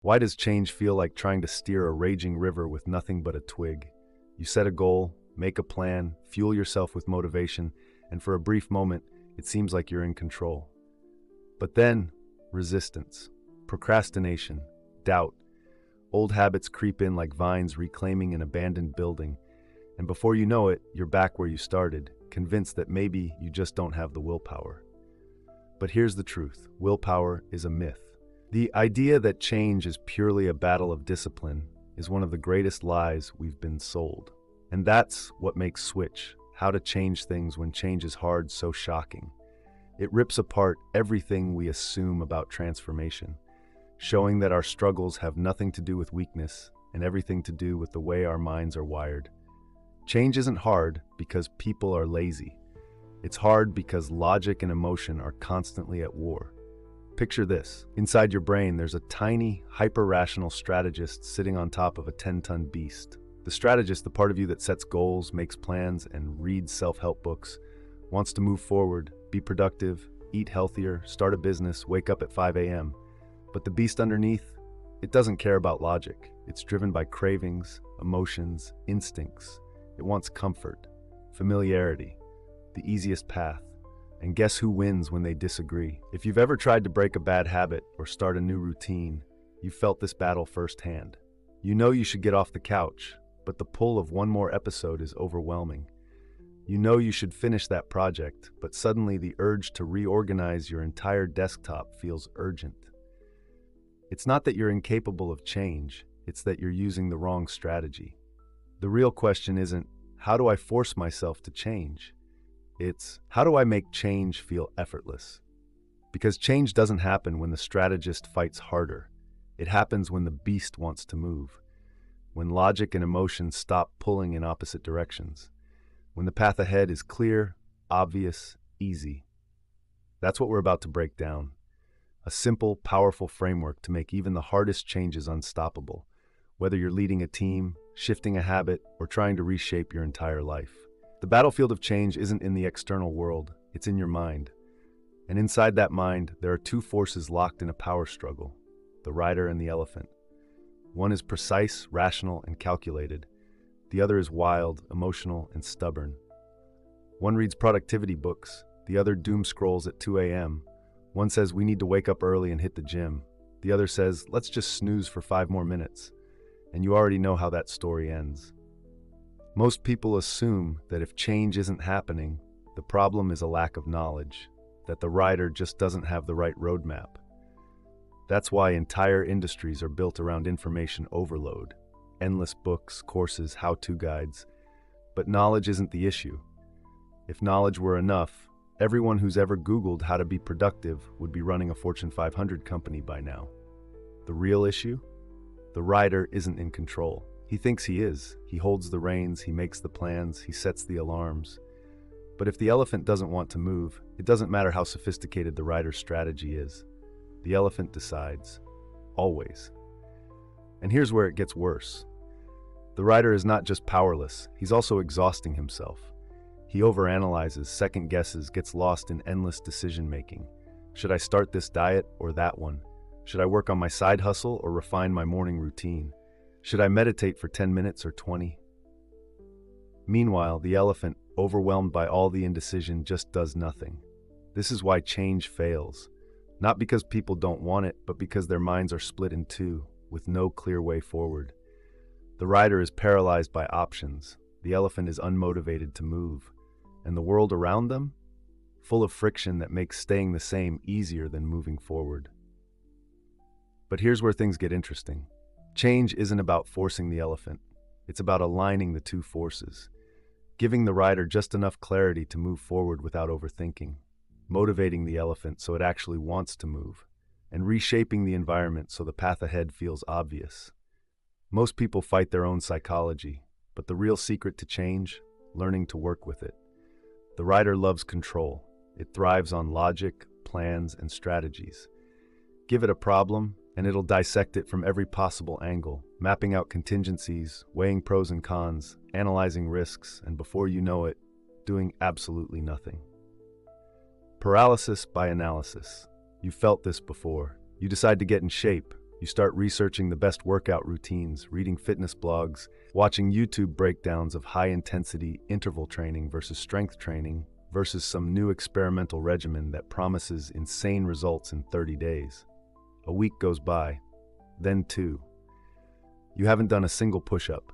Why does change feel like trying to steer a raging river with nothing but a twig? You set a goal, make a plan, fuel yourself with motivation, and for a brief moment, it seems like you're in control. But then, resistance, procrastination, doubt. Old habits creep in like vines reclaiming an abandoned building, and before you know it, you're back where you started, convinced that maybe you just don't have the willpower. But here's the truth: willpower is a myth. The idea that change is purely a battle of discipline is one of the greatest lies we've been sold. And that's what makes Switch, How to Change Things When Change is Hard, so shocking. It rips apart everything we assume about transformation, showing that our struggles have nothing to do with weakness and everything to do with the way our minds are wired. Change isn't hard because people are lazy. It's hard because logic and emotion are constantly at war. Picture this. Inside your brain, there's a tiny, hyper-rational strategist sitting on top of a 10-ton beast. The strategist, the part of you that sets goals, makes plans, and reads self-help books, wants to move forward, be productive, eat healthier, start a business, wake up at 5 a.m. But the beast underneath, it doesn't care about logic. It's driven by cravings, emotions, instincts. It wants comfort, familiarity, the easiest path. And guess who wins when they disagree? If you've ever tried to break a bad habit or start a new routine, you've felt this battle firsthand. You know you should get off the couch, but the pull of one more episode is overwhelming. You know you should finish that project, but suddenly the urge to reorganize your entire desktop feels urgent. It's not that you're incapable of change, it's that you're using the wrong strategy. The real question isn't, how do I force myself to change? It's, how do I make change feel effortless? Because change doesn't happen when the strategist fights harder. It happens when the beast wants to move, when logic and emotion stop pulling in opposite directions, when the path ahead is clear, obvious, easy. That's what we're about to break down. A simple, powerful framework to make even the hardest changes unstoppable, whether you're leading a team, shifting a habit, or trying to reshape your entire life. The battlefield of change isn't in the external world, it's in your mind. And inside that mind, there are two forces locked in a power struggle: the rider and the elephant. One is precise, rational, and calculated. The other is wild, emotional, and stubborn. One reads productivity books, the other doom scrolls at 2 a.m. One says we need to wake up early and hit the gym. The other says, let's just snooze for 5 more minutes. And you already know how that story ends. Most people assume that if change isn't happening, the problem is a lack of knowledge, that the rider just doesn't have the right roadmap. That's why entire industries are built around information overload, endless books, courses, how-to guides. But knowledge isn't the issue. If knowledge were enough, everyone who's ever Googled how to be productive would be running a Fortune 500 company by now. The real issue? The rider isn't in control. He thinks he is. He holds the reins, he makes the plans, he sets the alarms. But if the elephant doesn't want to move, it doesn't matter how sophisticated the rider's strategy is. The elephant decides. Always. And here's where it gets worse. The rider is not just powerless, he's also exhausting himself. He overanalyzes, second guesses, gets lost in endless decision-making. Should I start this diet or that one? Should I work on my side hustle or refine my morning routine? Should I meditate for 10 minutes or 20? Meanwhile, the elephant, overwhelmed by all the indecision, just does nothing. This is why change fails. Not because people don't want it, but because their minds are split in two, with no clear way forward. The rider is paralyzed by options. The elephant is unmotivated to move. And the world around them? Full of friction that makes staying the same easier than moving forward. But here's where things get interesting. Change isn't about forcing the elephant. It's about aligning the two forces, giving the rider just enough clarity to move forward without overthinking, motivating the elephant so it actually wants to move, and reshaping the environment so the path ahead feels obvious. Most people fight their own psychology, but the real secret to change, learning to work with it. The rider loves control. It thrives on logic, plans, and strategies. Give it a problem, and it'll dissect it from every possible angle, mapping out contingencies, weighing pros and cons, analyzing risks, and before you know it, doing absolutely nothing. Paralysis by analysis. You've felt this before. You decide to get in shape. You start researching the best workout routines, reading fitness blogs, watching YouTube breakdowns of high-intensity interval training versus strength training versus some new experimental regimen that promises insane results in 30 days. A week goes by, then 2. You haven't done a single push-up.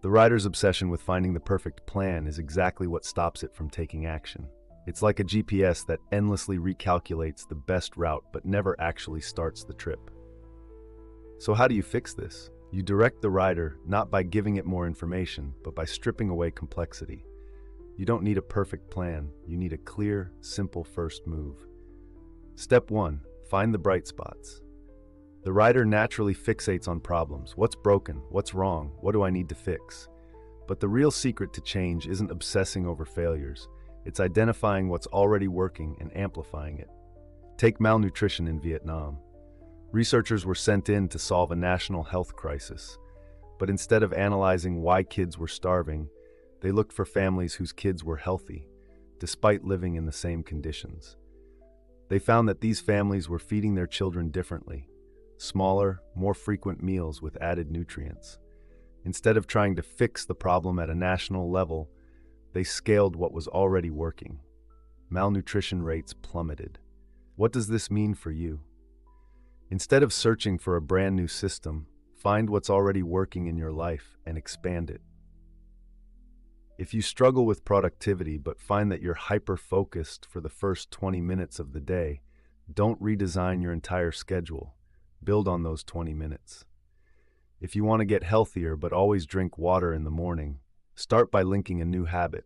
The rider's obsession with finding the perfect plan is exactly what stops it from taking action. It's like a GPS that endlessly recalculates the best route but never actually starts the trip. So how do you fix this? You direct the rider not by giving it more information, but by stripping away complexity. You don't need a perfect plan, you need a clear, simple first move. Step 1, find the bright spots. The rider naturally fixates on problems. What's broken? What's wrong? What do I need to fix? But the real secret to change isn't obsessing over failures. It's identifying what's already working and amplifying it. Take malnutrition in Vietnam. Researchers were sent in to solve a national health crisis. But instead of analyzing why kids were starving, they looked for families whose kids were healthy, despite living in the same conditions. They found that these families were feeding their children differently. Smaller, more frequent meals with added nutrients. Instead of trying to fix the problem at a national level, they scaled what was already working. Malnutrition rates plummeted. What does this mean for you? Instead of searching for a brand new system, find what's already working in your life and expand it. If you struggle with productivity but find that you're hyper-focused for the first 20 minutes of the day, don't redesign your entire schedule. Build on those 20 minutes. If you want to get healthier but always drink water in the morning, start by linking a new habit,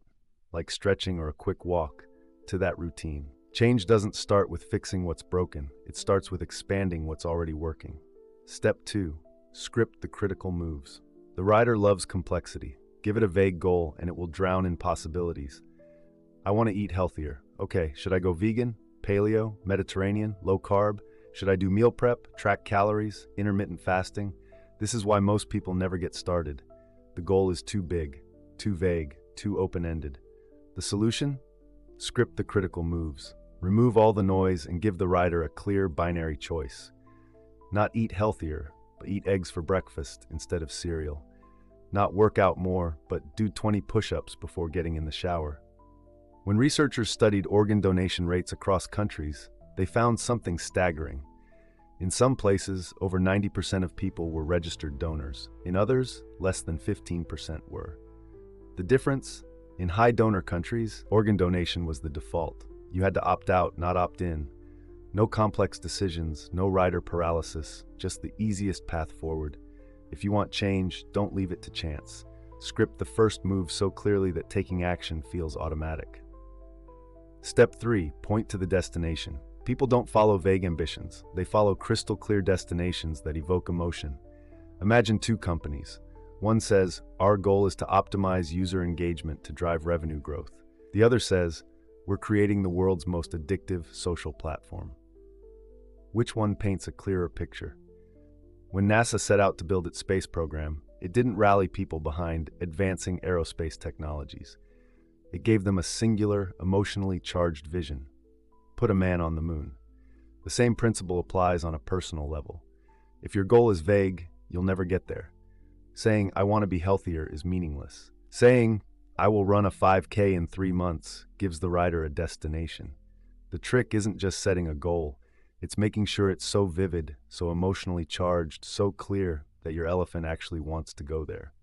like stretching or a quick walk, to that routine. Change doesn't start with fixing what's broken, it starts with expanding what's already working. Step 2, script the critical moves. The rider loves complexity. Give it a vague goal and it will drown in possibilities. I want to eat healthier. Okay, should I go vegan, paleo, Mediterranean, low carb? Should I do meal prep, track calories, intermittent fasting? This is why most people never get started. The goal is too big, too vague, too open-ended. The solution? Script the critical moves. Remove all the noise and give the rider a clear binary choice. Not eat healthier, but eat eggs for breakfast instead of cereal. Not work out more, but do 20 push-ups before getting in the shower. When researchers studied organ donation rates across countries, they found something staggering. In some places, over 90% of people were registered donors. In others, less than 15% were. The difference? In high donor countries, organ donation was the default. You had to opt out, not opt in. No complex decisions, no rider paralysis, just the easiest path forward. If you want change, don't leave it to chance. Script the first move so clearly that taking action feels automatic. Step 3, point to the destination. People don't follow vague ambitions. They follow crystal clear destinations that evoke emotion. Imagine 2 companies. One says, our goal is to optimize user engagement to drive revenue growth. The other says, we're creating the world's most addictive social platform. Which one paints a clearer picture? When NASA set out to build its space program, it didn't rally people behind advancing aerospace technologies. It gave them a singular, emotionally charged vision. Put a man on the moon. The same principle applies on a personal level. If your goal is vague, you'll never get there. Saying, I want to be healthier is meaningless. Saying, I will run a 5K in 3 months gives the rider a destination. The trick isn't just setting a goal. It's making sure it's so vivid, so emotionally charged, so clear that your elephant actually wants to go there.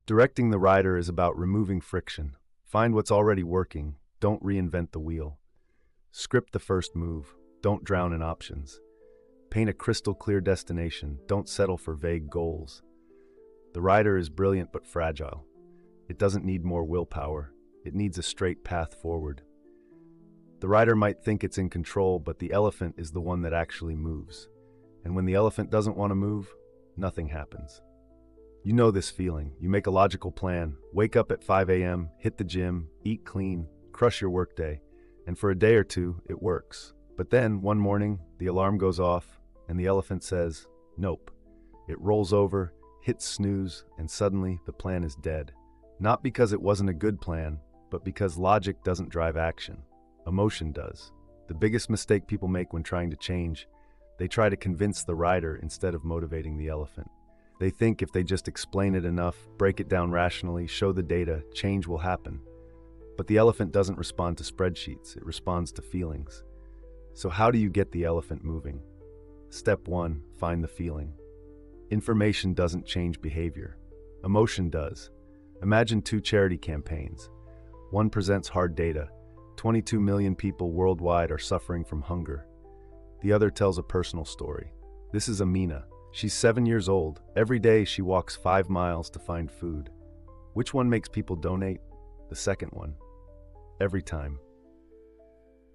Directing the rider is about removing friction. Find what's already working. Don't reinvent the wheel. Script the first move. Don't drown in options. Paint a crystal clear destination. Don't settle for vague goals. The rider is brilliant but fragile. It doesn't need more willpower. It needs a straight path forward. The rider might think it's in control, but the elephant is the one that actually moves. And when the elephant doesn't want to move, nothing happens. You know this feeling. You make a logical plan, wake up at 5 a.m., hit the gym, eat clean, crush your workday, and for a day or two, it works. But then, one morning, the alarm goes off, and the elephant says, nope. It rolls over, hits snooze, and suddenly the plan is dead. Not because it wasn't a good plan, but because logic doesn't drive action. Emotion does. The biggest mistake people make when trying to change, They try to convince the rider instead of motivating the elephant. They think if they just explain it enough, break it down rationally, show the data, change will happen. But the elephant doesn't respond to spreadsheets, it responds to feelings. So how do you get the elephant moving? Step 1, find the feeling. Information doesn't change behavior. Emotion does. Imagine 2 charity campaigns. One presents hard data. 22 million people worldwide are suffering from hunger. The other tells a personal story. This is Amina. She's 7 years old. Every day she walks 5 miles to find food. Which one makes people donate? The second one. Every time.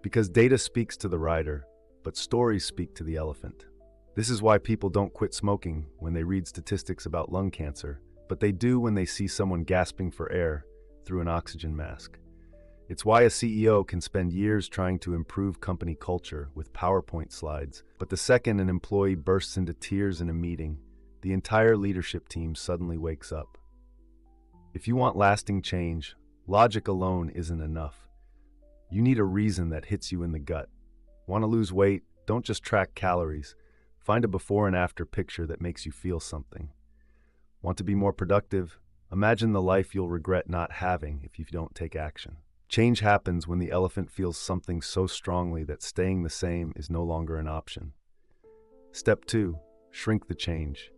Because data speaks to the rider, but stories speak to the elephant. This is why people don't quit smoking when they read statistics about lung cancer, but they do when they see someone gasping for air through an oxygen mask. It's why a CEO can spend years trying to improve company culture with PowerPoint slides, but the second an employee bursts into tears in a meeting, the entire leadership team suddenly wakes up. If you want lasting change, logic alone isn't enough. You need a reason that hits you in the gut. Want to lose weight? Don't just track calories. Find a before and after picture that makes you feel something. Want to be more productive? Imagine the life you'll regret not having if you don't take action. Change happens when the elephant feels something so strongly that staying the same is no longer an option. Step 2, shrink the change.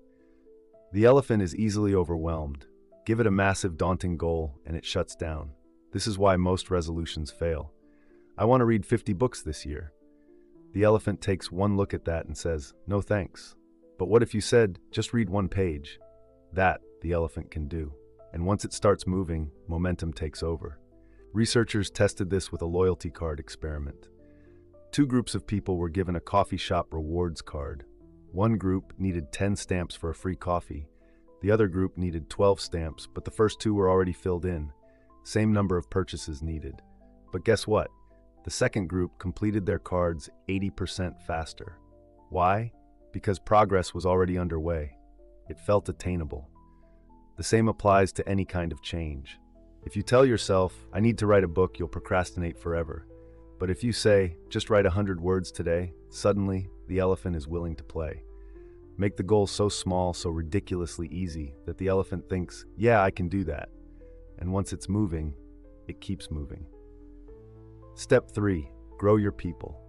The elephant is easily overwhelmed. Give it a massive, daunting goal, and it shuts down. This is why most resolutions fail. I want to read 50 books this year. The elephant takes one look at that and says, no thanks. But what if you said, just read 1 page? That, the elephant can do. And once it starts moving, momentum takes over. Researchers tested this with a loyalty card experiment. 2 groups of people were given a coffee shop rewards card. One group needed 10 stamps for a free coffee. The other group needed 12 stamps, but the first 2 were already filled in. Same number of purchases needed. But guess what? The second group completed their cards 80% faster. Why? Because progress was already underway. It felt attainable. The same applies to any kind of change. If you tell yourself, I need to write a book, you'll procrastinate forever. But if you say, just write 100 words today, suddenly the elephant is willing to play. Make the goal so small, so ridiculously easy, that the elephant thinks, yeah, I can do that. And once it's moving, it keeps moving. Step 3, grow your people.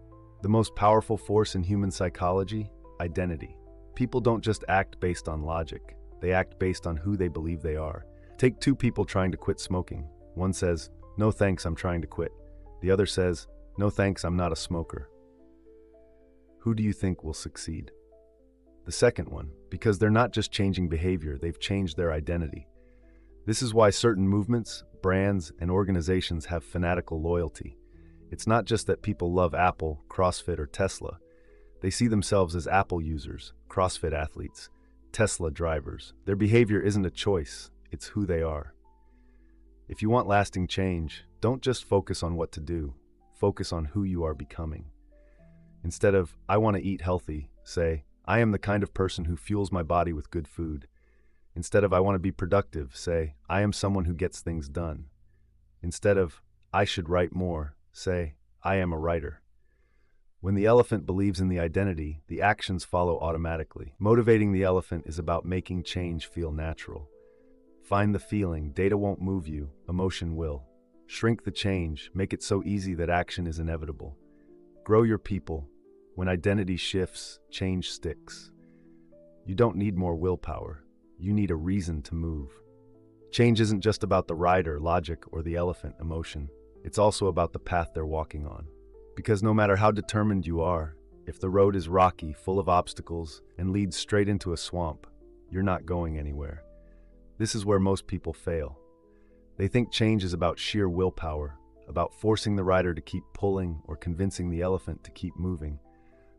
The most powerful force in human psychology, identity. People don't just act based on logic. They act based on who they believe they are. Take 2 people trying to quit smoking. One says, no thanks, I'm trying to quit. The other says, no thanks, I'm not a smoker. Who do you think will succeed? The second one, because they're not just changing behavior, they've changed their identity. This is why certain movements, brands, and organizations have fanatical loyalty. It's not just that people love Apple, CrossFit, or Tesla. They see themselves as Apple users, CrossFit athletes, Tesla drivers. Their behavior isn't a choice, it's who they are. If you want lasting change, don't just focus on what to do, focus on who you are becoming. Instead of, I want to eat healthy, say, I am the kind of person who fuels my body with good food. Instead of, I want to be productive, say, I am someone who gets things done. Instead of, I should write more, say, I am a writer. When the elephant believes in the identity, the actions follow automatically. Motivating the elephant is about making change feel natural. Find the feeling, data won't move you, emotion will. Shrink the change, make it so easy that action is inevitable. Grow your people. When identity shifts, change sticks. You don't need more willpower. You need a reason to move. Change isn't just about the rider, logic, or the elephant, emotion. It's also about the path they're walking on. Because no matter how determined you are, if the road is rocky, full of obstacles, and leads straight into a swamp, you're not going anywhere. This is where most people fail. They think change is about sheer willpower, about forcing the rider to keep pulling or convincing the elephant to keep moving.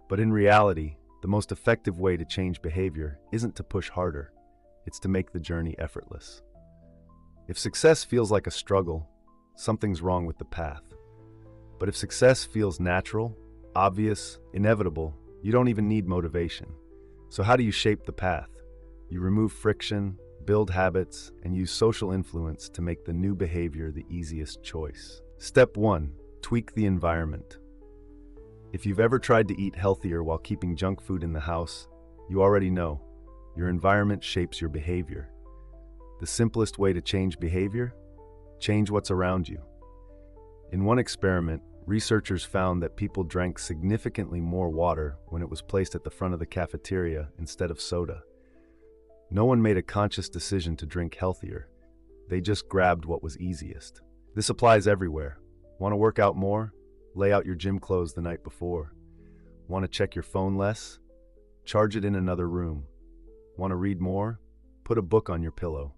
But in reality, the most effective way to change behavior isn't to push harder, it's to make the journey effortless. If success feels like a struggle, something's wrong with the path. But if success feels natural, obvious, inevitable, you don't even need motivation. So how do you shape the path? You remove friction, build habits, and use social influence to make the new behavior the easiest choice. Step 1, tweak the environment. If you've ever tried to eat healthier while keeping junk food in the house, you already know your environment shapes your behavior. The simplest way to change behavior? Change what's around you. In one experiment, researchers found that people drank significantly more water when it was placed at the front of the cafeteria instead of soda. No one made a conscious decision to drink healthier. They just grabbed what was easiest. This applies everywhere. Want to work out more? Lay out your gym clothes the night before. Want to check your phone less? Charge it in another room. Want to read more? Put a book on your pillow.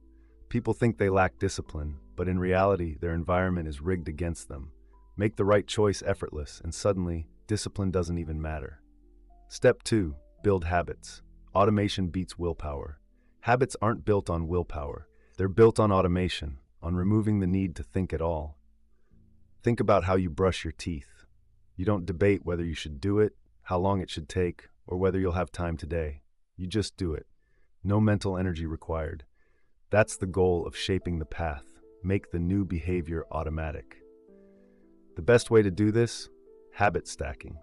People think they lack discipline, but in reality, their environment is rigged against them. Make the right choice effortless, and suddenly, discipline doesn't even matter. Step 2. Build habits. Automation beats willpower. Habits aren't built on willpower. They're built on automation, on removing the need to think at all. Think about how you brush your teeth. You don't debate whether you should do it, how long it should take, or whether you'll have time today. You just do it. No mental energy required. That's the goal of shaping the path. Make the new behavior automatic. The best way to do this? Habit stacking.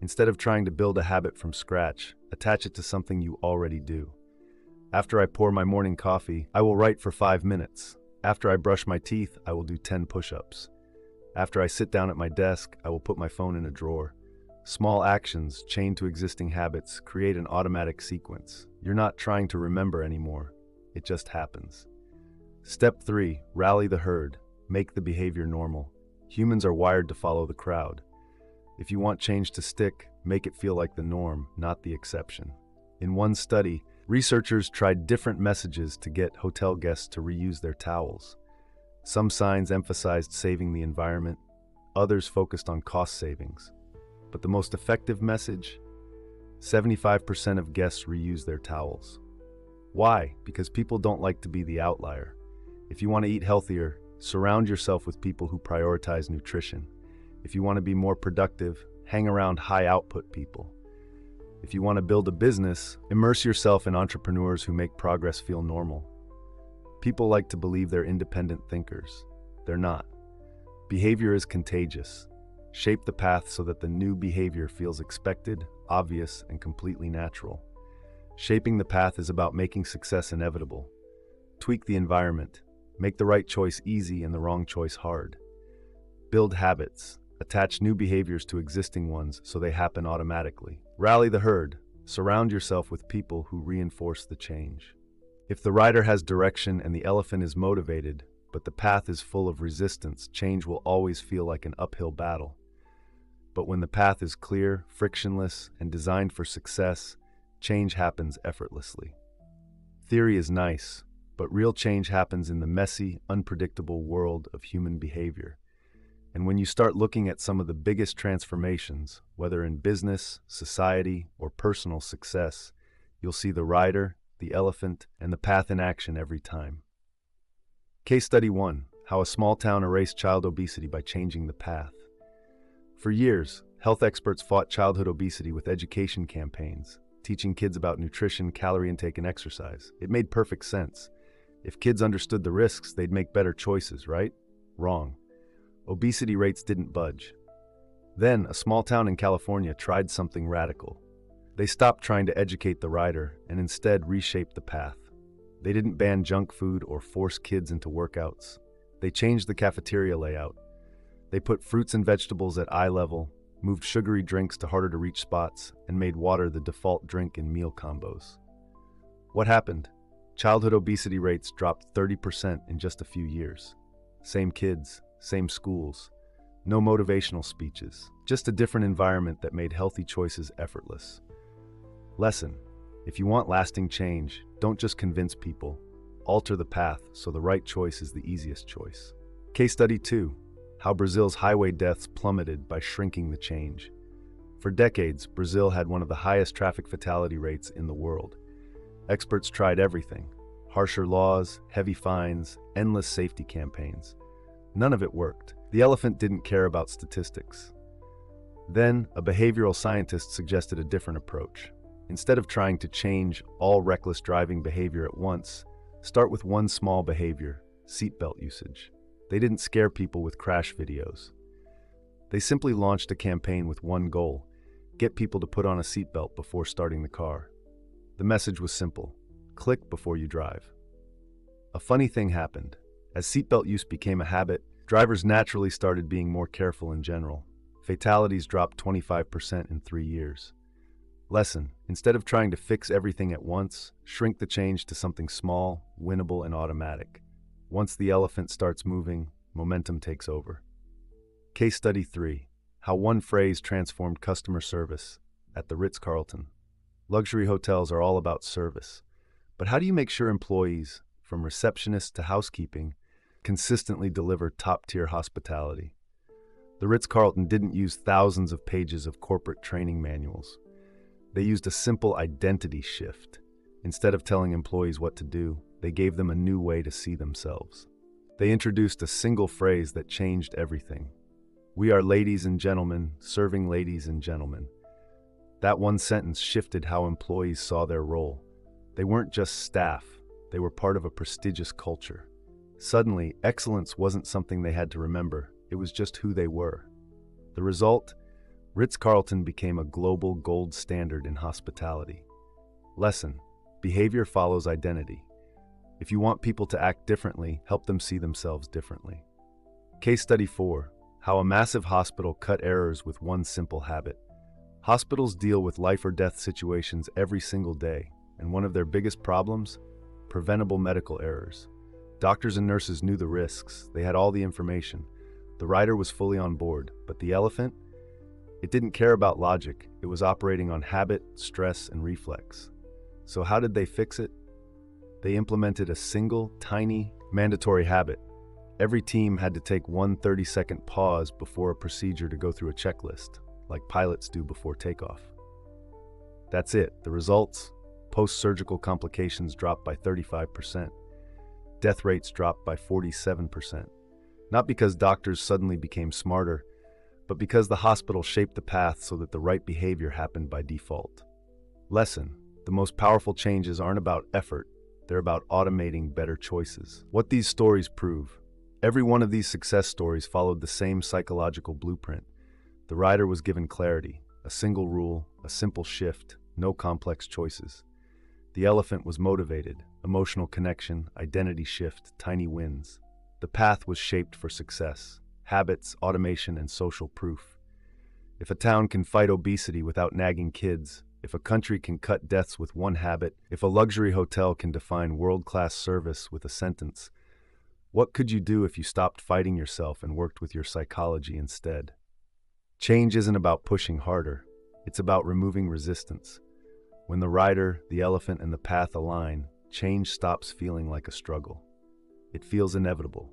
Instead of trying to build a habit from scratch, attach it to something you already do. After I pour my morning coffee, I will write for 5 minutes. After I brush my teeth, I will do 10 push-ups. After I sit down at my desk, I will put my phone in a drawer. Small actions, chained to existing habits, create an automatic sequence. You're not trying to remember anymore. It just happens. Step 3. Rally the herd. Make the behavior normal. Humans are wired to follow the crowd. If you want change to stick, make it feel like the norm, not the exception. In one study, researchers tried different messages to get hotel guests to reuse their towels. Some signs emphasized saving the environment, others focused on cost savings. But the most effective message? 75% of guests reuse their towels. Why? Because people don't like to be the outlier. If you want to eat healthier, surround yourself with people who prioritize nutrition. If you want to be more productive, hang around high-output people. If you want to build a business, immerse yourself in entrepreneurs who make progress feel normal. People like to believe they're independent thinkers. They're not. Behavior is contagious. Shape the path so that the new behavior feels expected, obvious, and completely natural. Shaping the path is about making success inevitable. Tweak the environment. Make the right choice easy and the wrong choice hard. Build habits. Attach new behaviors to existing ones so they happen automatically. Rally the herd. Surround yourself with people who reinforce the change. If the rider has direction and the elephant is motivated, but the path is full of resistance, change will always feel like an uphill battle. But when the path is clear, frictionless, and designed for success, change happens effortlessly. Theory is nice, but real change happens in the messy, unpredictable world of human behavior. And when you start looking at some of the biggest transformations, whether in business, society, or personal success, you'll see the rider, the elephant, and the path in action every time. Case Study 1. How a small town erased child obesity by changing the path. For years, health experts fought childhood obesity with education campaigns, teaching kids about nutrition, calorie intake, and exercise. It made perfect sense. If kids understood the risks, they'd make better choices, right? Wrong. Obesity rates didn't budge. Then, a small town in California tried something radical. They stopped trying to educate the rider and instead reshaped the path. They didn't ban junk food or force kids into workouts. They changed the cafeteria layout. They put fruits and vegetables at eye level, moved sugary drinks to harder to reach spots, and made water the default drink in meal combos. What happened? Childhood obesity rates dropped 30% in just a few years. Same kids, same schools, no motivational speeches, just a different environment that made healthy choices effortless. Lesson: if you want lasting change, don't just convince people. Alter the path so the right choice is the easiest choice. Case Study 2. How Brazil's highway deaths plummeted by shrinking the change. For decades, Brazil had one of the highest traffic fatality rates in the world. Experts tried everything: harsher laws, heavy fines, endless safety campaigns. None of it worked. The elephant didn't care about statistics. Then, a behavioral scientist suggested a different approach. Instead of trying to change all reckless driving behavior at once, start with one small behavior: seatbelt usage. They didn't scare people with crash videos. They simply launched a campaign with one goal: get people to put on a seatbelt before starting the car. The message was simple: click before you drive. A funny thing happened. As seatbelt use became a habit, drivers naturally started being more careful in general. Fatalities dropped 25% in 3 years. Lesson: instead of trying to fix everything at once, shrink the change to something small, winnable, and automatic. Once the elephant starts moving, momentum takes over. Case Study 3. How one phrase transformed customer service at the Ritz-Carlton. Luxury hotels are all about service. But how do you make sure employees, from receptionists to housekeeping, consistently deliver top-tier hospitality? The Ritz-Carlton didn't use thousands of pages of corporate training manuals. They used a simple identity shift. Instead of telling employees what to do, they gave them a new way to see themselves. They introduced a single phrase that changed everything. "We are ladies and gentlemen, serving ladies and gentlemen." That one sentence shifted how employees saw their role. They weren't just staff, they were part of a prestigious culture. Suddenly, excellence wasn't something they had to remember, it was just who they were. The result? Ritz-Carlton became a global gold standard in hospitality. Lesson: behavior follows identity. If you want people to act differently, help them see themselves differently. Case Study 4. How a massive hospital cut errors with one simple habit. Hospitals deal with life or death situations every single day, and one of their biggest problems? Preventable medical errors. Doctors and nurses knew the risks, they had all the information. The rider was fully on board, but the elephant? It didn't care about logic, it was operating on habit, stress, and reflex. So how did they fix it? They implemented a single, tiny, mandatory habit. Every team had to take one 30-second pause before a procedure to go through a checklist, like pilots do before takeoff. That's it. The results? Post-surgical complications dropped by 35%. Death rates dropped by 47%. Not because doctors suddenly became smarter, but because the hospital shaped the path so that the right behavior happened by default. Lesson: the most powerful changes aren't about effort, they're about automating better choices. What these stories prove: every one of these success stories followed the same psychological blueprint. The rider was given clarity, a single rule, a simple shift, no complex choices. The elephant was motivated, emotional connection, identity shift, tiny wins. The path was shaped for success: habits, automation, and social proof. If a town can fight obesity without nagging kids, if a country can cut deaths with one habit, if a luxury hotel can define world-class service with a sentence, what could you do if you stopped fighting yourself and worked with your psychology instead? Change isn't about pushing harder, it's about removing resistance. When the rider, the elephant, and the path align, change stops feeling like a struggle. It feels inevitable.